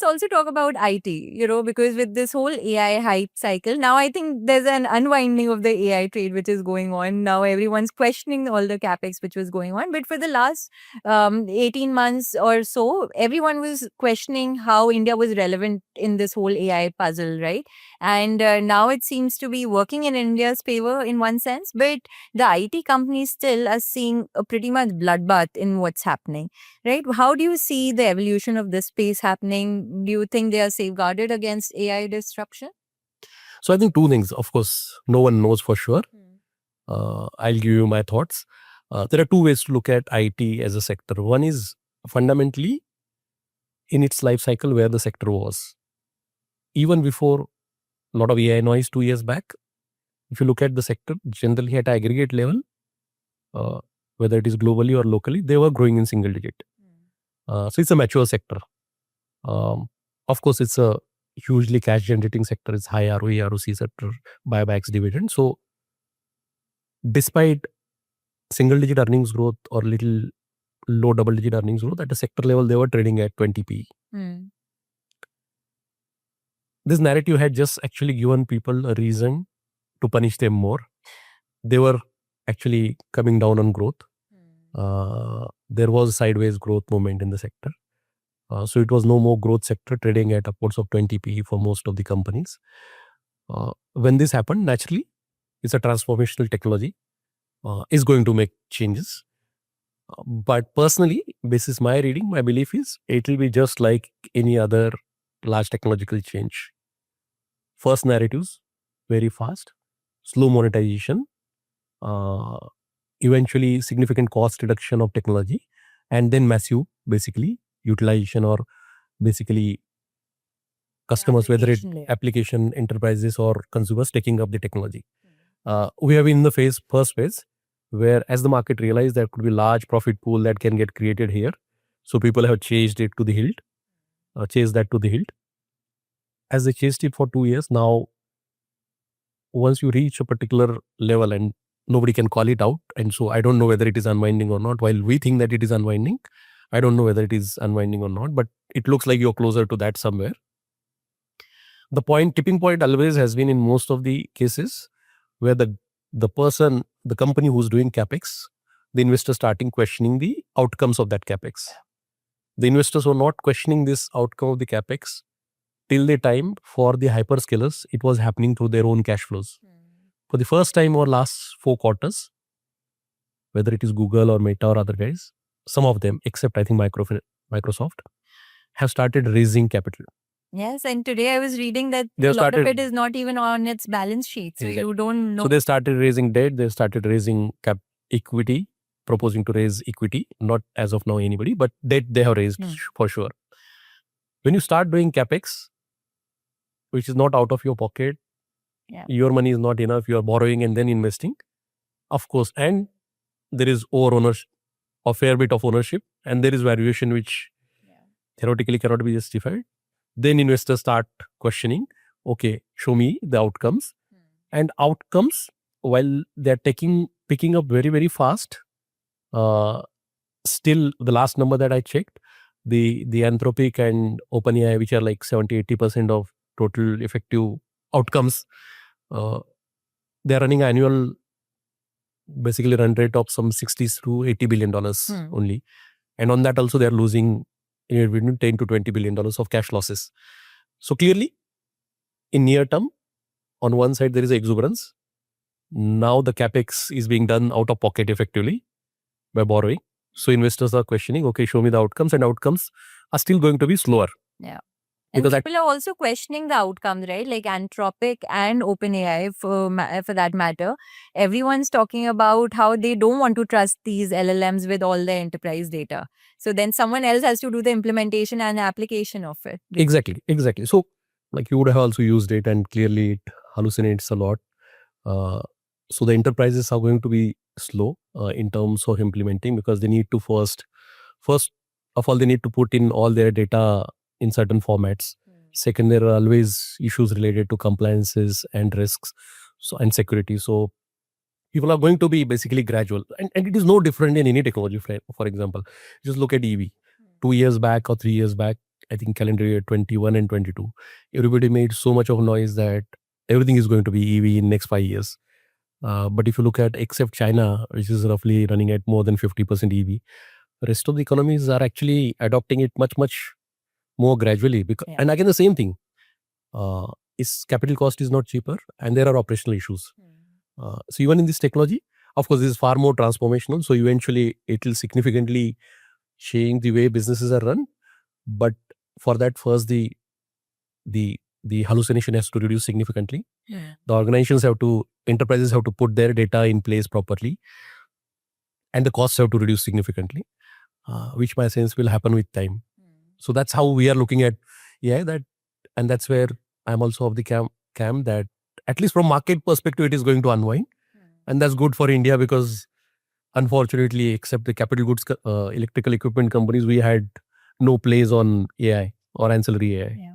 also talk about IT, because with this whole AI hype cycle, now I think there's an unwinding of the AI trade which is going on. Now everyone's questioning all the capex which was going on. But for the last 18 months or so, everyone was questioning how India was relevant in this whole AI puzzle, right? And now it seems to be working in India's favor in one sense, but the IT companies still are seeing a pretty much bloodbath in what's happening, right? How do you see the evolution of this space happening? Do you think they are safeguarded against AI disruption? So I think two things. Of course, no one knows for sure. I'll give you my thoughts. There are two ways to look at IT as a sector. One is fundamentally in its life cycle where the sector was. Even before a lot of AI noise 2 years back, if you look at the sector, generally at aggregate level, whether it is globally or locally, they were growing in single digit. So it's a mature sector. Of course, it's a hugely cash generating sector. It's high ROE, ROC sector, buybacks, dividends. So despite single digit earnings growth or little low double digit earnings growth at a sector level, they were trading at 20 PE. This narrative had just actually given people a reason to punish them more. They were actually coming down on growth. There was sideways growth movement in the sector. So it was no more growth sector, trading at upwards of 20 PE for most of the companies. When this happened, naturally, it's a transformational technology. Is going to make changes. But personally, this is my reading, my belief is it will be just like any other large technological change. First narratives, very fast, slow monetization, eventually significant cost reduction of technology, and then massive, basically, utilization or basically customers, whether it application enterprises or consumers taking up the technology. We have been in the first phase, where as the market realized there could be large profit pool that can get created here. So people have chased it to the hilt, chased that to the hilt. As they chased it for 2 years, now once you reach a particular level and nobody can call it out, and so I don't know whether it is unwinding or not. While we think that it is unwinding, I don't know whether it is unwinding or not, but it looks like you're closer to that somewhere. The tipping point always has been in most of the cases where the company who's doing CapEx, the investor starting questioning the outcomes of that CapEx. The investors were not questioning this outcome of the CapEx till the time for the hyperscalers, it was happening through their own cash flows. For the first time over last 4 quarters, whether it is Google or Meta or other guys, some of them, except I think Microsoft, have started raising capital. Yes, and today I was reading that a lot of it is not even on its balance sheet, so you don't know. So they started raising debt, they started raising equity, proposing to raise equity, not as of now anybody, but debt they have raised for sure. When you start doing CapEx, which is not out of your pocket, your money is not enough, you are borrowing and then investing, of course, and there is over-ownership, a fair bit of ownership, and there is valuation which theoretically cannot be justified. Then investors start questioning, okay, show me the outcomes. And outcomes, while they're picking up very, very fast, still the last number that I checked, the Anthropic and OpenAI, which are like 70-80% of total effective outcomes, they're running annual basically run rate of some $60 to $80 billion only. And on that also they're losing between $10 to $20 billion of cash losses. So clearly, in near term, on one side there is exuberance. Now the CapEx is being done out of pocket effectively by borrowing. So investors are questioning, okay, show me the outcomes, and outcomes are still going to be slower. Yeah. And because people are also questioning the outcomes, right? Like Anthropic and OpenAI, for that matter. Everyone's talking about how they don't want to trust these LLMs with all their enterprise data. So then someone else has to do the implementation and application of it. Exactly. So like you would have also used it, and clearly it hallucinates a lot. So the enterprises are going to be slow in terms of implementing, because they need to first of all, they need to put in all their data in certain formats. Second, there are always issues related to compliances and risks and security. So people are going to be basically gradual. And it is no different in any technology. For example, just look at EV. 2 years back or 3 years back, I think calendar year 21 and 22, everybody made so much of noise that everything is going to be EV in next 5 years. But if you look at except China, which is roughly running at more than 50% EV, rest of the economies are actually adopting it much more gradually. And again, the same thing, is capital cost is not cheaper, and there are operational issues. So even in this technology, of course, this is far more transformational. So eventually, it will significantly change the way businesses are run. But for that, first the hallucination has to reduce significantly. The enterprises have to put their data in place properly, and the costs have to reduce significantly, which my sense will happen with time. So that's how we are looking at and that's where I'm also of the camp that at least from market perspective, it is going to unwind, and that's good for India because unfortunately, except the capital goods, electrical equipment companies, we had no plays on AI or ancillary AI.